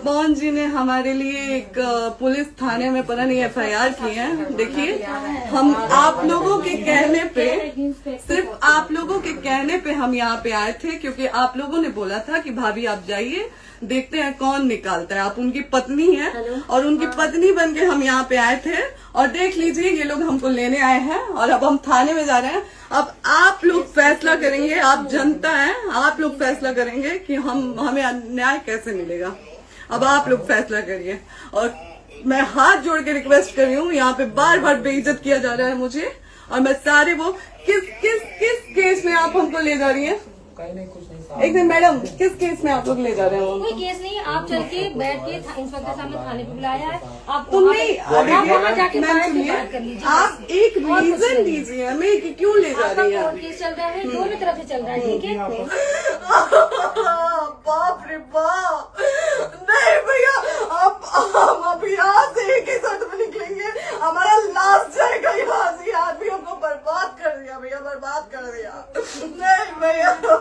पवन जी ने हमारे लिए एक पुलिस थाने में पता नहीं FIR की है। देखिए, हम आप लोगों के कहने पे, सिर्फ आप लोगों के कहने पे हम यहाँ पे आए थे, क्योंकि आप लोगों ने बोला था कि भाभी आप जाइए, देखते हैं कौन निकालता है। आप उनकी पत्नी हैं और उनकी पत्नी बन के हम यहाँ पे आए थे। और देख लीजिए, ये लोग हमको लेने आए हैं और अब हम थाने में जा रहे हैं। अब आप लोग फैसला करेंगे, आप जनता हैं, आप लोग फैसला करेंगे कि हमें न्याय कैसे मिलेगा। अब आप लोग फैसला करिए। और मैं हाथ जोड़ के रिक्वेस्ट कर रही हूँ, यहाँ पे बार बार बेइज्जत किया जा रहा है मुझे। और मैं सारे वो किस केस में आप हमको ले जा रही हैं? एक दिन मैडम, किस केस में आप लोग ले जा रहे हो? कोई केस नहीं, आप चल के बैठ के इंस्पेक्टर साहब ने थाने पे बुलाया है। आप तुमने जाके आप एक रीजन दीजिए हमें कि क्यों ले जा रही है। केस चल रहा है, दोनों तरफ से चल रहा है, ठीक है? बाप रे बाप, नहीं भैया, अब यहाँ से एक ही शर्त में निकलेंगे, हमारा लास्ट जाएगा यहाँ से। आदमी हमको बर्बाद कर दिया भैया, बर्बाद कर दिया। नहीं भैया।